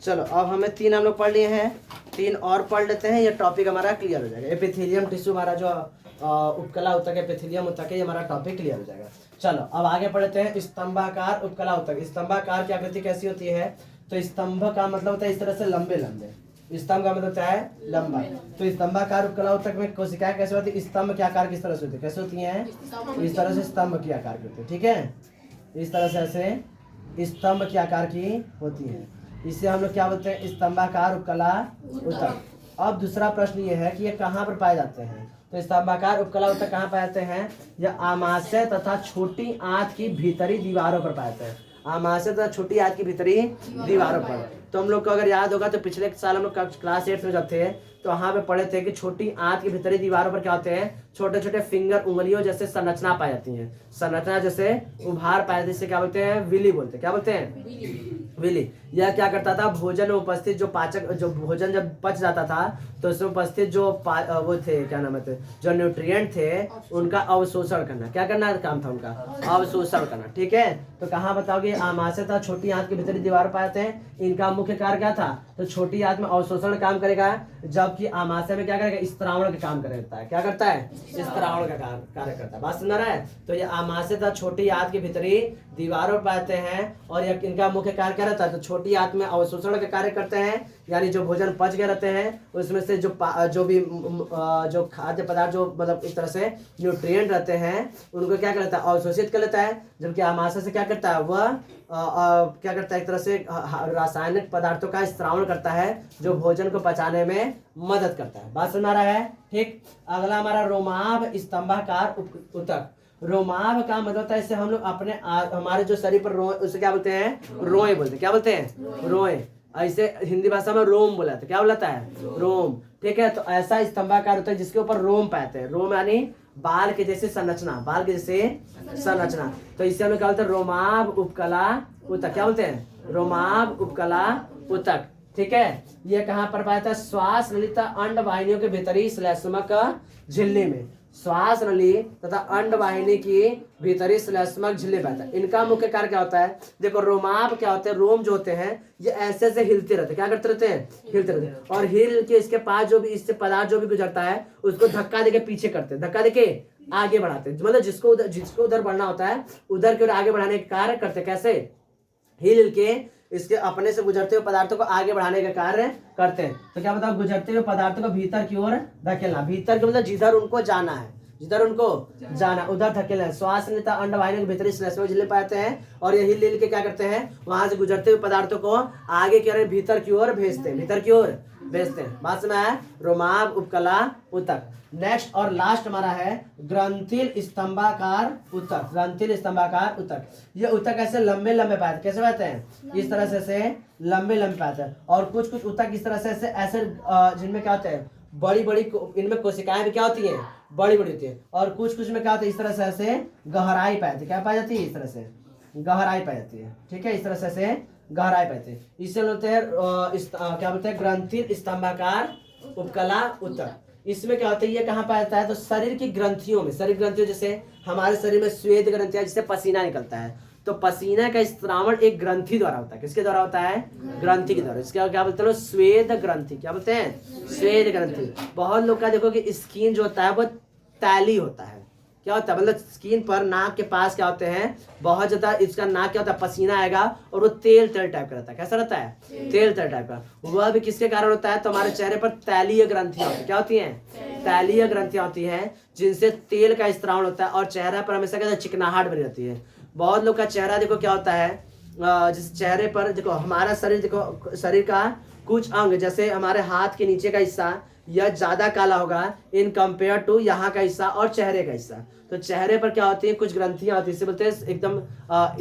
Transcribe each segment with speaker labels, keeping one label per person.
Speaker 1: चलो अब हमें 3 हम लोग पढ़ लिए हैं, 3 और पढ़ लेते हैं, ये टॉपिक हमारा क्लियर हो जाएगा। एपिथेलियम टिश्यू हमारा जो उपकला ऊतक है, एपिथेलियम ऊतक है, ये हमारा टॉपिक क्लियर हो जाएगा। चलो अब आगे पढ़ते हैं स्तंभाकार उपकला ऊतक। स्तंभाकार की आकृति कैसी होती है? तो स्तंभ का मतलब होता है इस तरह से लंबे लंबे, स्तंभ का मतलब होता है लंबा। तो स्तंभाकार उपकला ऊतक में कोशिकाएं कैसे होती है? स्तंभ के आकार किस तरह से होती है? कैसे होती हैं? इस तरह से स्तंभ के आकार की होती है, ठीक है, इस तरह से ऐसे स्तंभ के आकार की होती है। इसे हम लोग क्या बोलते हैं? स्तंभाकार उपकला ऊतक। अब दूसरा प्रश्न ये है कि ये कहाँ पर पाए जाते हैं? तो स्तंभाकार उपकला ऊतक कहाँ पाए जाते हैं? यह आमाशय तथा छोटी आंत की भीतरी दीवारों पर पाए जाते हैं। आमाशय तथा छोटी आंत की भीतरी दीवारों पर। तो हम लोग को अगर याद होगा तो पिछले साल हम लोग क्लास 8 में जब थे तो वहाँ पे पढ़े थे कि छोटी आंत की भीतरी दीवारों पर क्या होते हैं? छोटे छोटे फिंगर, उंगलियों जैसे संरचना पाई जाती है। संरचना जैसे उभार पाए जाते हैं, क्या बोलते हैं? विली बोलते हैं। क्या बोलते हैं? विली। यह क्या करता था? भोजन में उपस्थित जो पाचक, जो भोजन जब पच जाता था तो उसमें उपस्थित जो वो थे, क्या नाम है, जो न्यूट्रिएंट थे उनका अवशोषण करना। क्या करना काम था उनका? अवशोषण करना, ठीक है। तो कहाँ बताओगे? आमाशय था, छोटी आंत की भीतरी दीवार पाते हैं। इनका मुख्य कार्य क्या था? तो छोटी आंत में अवशोषण काम करेगा, जबकि आमाशय में क्या करेगा? स्त्रावण का काम करता है। क्या करता है? स्त्रावण का कार्य करता है। बात सुन रहा है? तो ये आमाशय था, छोटी आंत की भीतरी दीवारों पाते हैं और यह इनका मुख्य कार्य क्या रहता है? तो छोटी आंत में अवशोषण का कार्य करते हैं, यानी जो भोजन पच गए रहते हैं उसमें से जो भी जो खाद्य पदार्थ जो मतलब इस तरह से न्यूट्रिएंट रहते हैं उनको क्या करता है? अवशोषित कर लेता है। जबकि आमाशय से क्या करता है? वह क्या करता है? एक तरह से रासायनिक पदार्थों का स्त्रावण करता है जो भोजन को पचाने में मदद करता है। बात सुना रहा है? ठीक। अगला हमारा रोमाभ स्तंभाकार ऊतक। रोमाभ का मतलब होता है इससे हम लोग अपने हमारे जो शरीर पर रोए, उसे क्या बोलते हैं? रोए बोलते हैं। क्या बोलते हैं? रोए। ऐसे हिंदी भाषा में रोम बोला था। क्या बोलाता है? रोम, ठीक है। तो ऐसा स्तंभाकार होता है जिसके ऊपर रोम पाते हैं। रोम यानी बाल के जैसे संरचना, बाल के जैसे संरचना। तो इसे हम लोग क्या बोलते हैं? रोमाभ उपकला ऊतक। क्या बोलते हैं? रोमाभ उपकला ऊतक, ठीक है। ये कहाँ पर पाया था? श्वास नली तथा अंड वाहिनियों के भीतरी श्लेष्मक झिल्ली में। श्वास नली तथा अंड वाहिनी की भीतरी श्लेष्मक झिल्ली पाता है। इनका मुख्य कार्य क्या होता है? देखो रोमाभ क्या होते हैं? रोम जो होते हैं ये ऐसे ऐसे हिलते रहते हैं। क्या करते रहते हैं? हिलते रहते हैं। और हिल के इसके पास जो भी इससे पदार्थ जो भी गुजरता है उसको धक्का देके पीछे करते हैं, धक्का देके आगे बढ़ाते हैं। मतलब जिसको उधर बढ़ना होता है उधर की ओर आगे बढ़ाने का कार्य करते हैं। कैसे? हिल के इसके अपने से गुजरते हुए पदार्थों को आगे बढ़ाने का कार्य करते हैं। तो क्या बताओ? गुजरते हुए पदार्थों को भीतर की ओर धकेलना। भीतर के मतलब जिधर उनको जाना है, जिधर उनको जाना उधर धकेलना। श्वास नेता अंड वाहिनी के भीतरी श्लेष्मक झिल्ली पाते हैं और ये हिल के क्या करते हैं? वहां से गुजरते हुए पदार्थों को आगे की ओर भीतर की ओर भेजते हैं, भीतर की ओर भेजते हैं। बात में है? रोमाभ उपकला ऊतक। नेक्स्ट और लास्ट हमारा है ग्रंथिल स्तंभाकार ऊतक। ग्रंथिल स्तंभाकार ऊतक। ये ऊतक ऐसे लंबे लंबे पाते हैं। कैसे पाते हैं? इस तरह से लंबे लंबे पाते हैं। और कुछ कुछ ऊतक इस तरह से ऐसे जिनमें क्या होते हैं? बड़ी बड़ी, इनमें कोशिकाएं भी क्या होती हैं? बड़ी बड़ी होती है। और कुछ कुछ में क्या होता है? इस तरह से ऐसे गहराई पाई जाती है। क्या पाई जाती है? इस तरह से गहराई पाई जाती है, ठीक है। इस तरह से ऐसे गहराई पाते हैं। इससे बोलते हैं क्या बोलते हैं? ग्रंथिल स्तंभाकार उपकला ऊतक। इसमें क्या होता है? ये कहाँ पाया जाता है? तो शरीर की ग्रंथियों में। शरीर ग्रंथियों जैसे हमारे शरीर में श्वेत ग्रंथियां जिससे पसीना निकलता है, तो पसीना का स्त्रावण एक ग्रंथि द्वारा होता है। किसके द्वारा होता है? ग्रंथि के द्वारा। इसका क्या बोलते हैं? श्वेत ग्रंथि। क्या बोलते हैं? श्वेत ग्रंथि। बहुत लोग का देखो कि स्किन जो होता है वो तैली होता है। क्या होता है? मतलब स्किन पर नाक के पास क्या होते हैं? बहुत ज्यादा इसका नाक क्या होता है? पसीना आएगा और वो तेल तेल टाइप का रहता है। कैसा रहता है? तेल तेल टाइप का। वह भी किसके कारण होता है? तो हमारे चेहरे पर तैलीय ग्रंथियां होती है। क्या होती हैं? तैलीय ग्रंथियां होती हैं जिनसे तेल का स्त्रावण होता है और चेहरा पर हमेशा क्या चिकनाहट बनी रहती है। बहुत लोग का चेहरा देखो क्या होता है? जिस चेहरे पर देखो हमारा शरीर, देखो शरीर का कुछ अंग जैसे हमारे हाथ के नीचे का हिस्सा यह ज्यादा काला होगा इन कंपेयर टू यहाँ का हिस्सा और चेहरे का हिस्सा। तो चेहरे पर क्या होती है? कुछ ग्रंथियां होती है, इसे बोलते हैं एकदम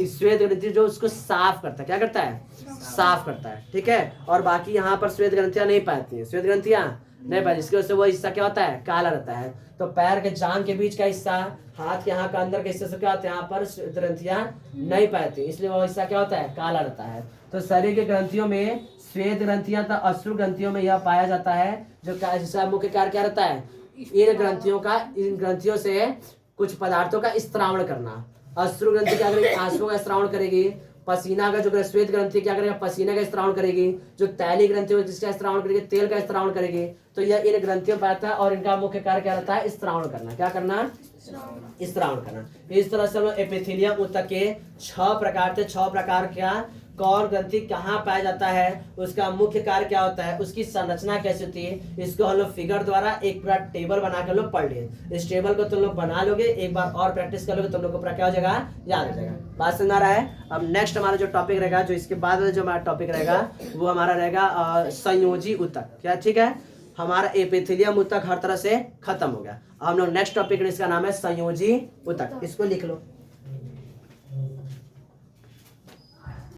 Speaker 1: श्वेत ग्रंथि, जो उसको साफ करता है। क्या करता है? साफ करता है, ठीक है। और बाकी यहाँ पर श्वेत ग्रंथियां नहीं पाती है, श्वेत ग्रंथियां नहीं पाती, इसकी वजह से वो हिस्सा क्या होता है? काला रहता है। तो पैर के जांघ के बीच का हिस्सा, हाथ के यहाँ का अंदर के हिस्से से क्या होता है? यहाँ पर श्वेत ग्रंथियां नहीं पाती, इसलिए वो हिस्सा क्या होता है? काला रहता है। तो शरीर के ग्रंथियों में श्वेत ग्रंथियां तो अश्रु ग्रंथियों में यह पाया जाता है, जो जिसका मुख्य कार्य क्या रहता है? इन ग्रंथियों से कुछ पदार्थों का स्त्रावण करना। अश्रु ग्रंथि क्या करेगी? आंसुओं का स्त्रावण करेगी। पसीना का जो श्वेत ग्रंथि क्या करेगा, पसीने का स्त्रावण करेगी। जो तैली ग्रंथि हो जिसका स्त्रावण करेगी, तेल का स्त्रावण करेगी। तो यह इन ग्रंथियों पर आता है और इनका मुख्य कार्य क्या रहता है, स्त्रावण करना। क्या करना, स्त्रावण करना। इस तरह से हम लोग एपिथेलियम ऊतक के 6 प्रकार थे। 6 प्रकार क्या, कौन ग्रंथि कहाँ पाया जाता है, उसका मुख्य कार्य क्या होता है, उसकी संरचना कैसी होती है, इसको हम लोग फिगर द्वारा एक पूरा टेबल बना कर लोग पढ़ लिए। इस टेबल को तुम लोग बना लोगे, एक बार और प्रैक्टिस कर लोगे, तुम लोग को पूरा क्या हो जाएगा, याद हो जाएगा। बात समझ आ रहा है। अब नेक्स्ट हमारा जो टॉपिक रहेगा, जो इसके बाद जो हमारा टॉपिक रहेगा वो हमारा रहेगा संयोजी ऊतक। क्या, ठीक है। हमारा एपिथेलियम ऊतक हर तरह से खत्म हो गया। अब हम लोग नेक्स्ट टॉपिक, इसका नाम है संयोजी ऊतक। इसको लिख लो।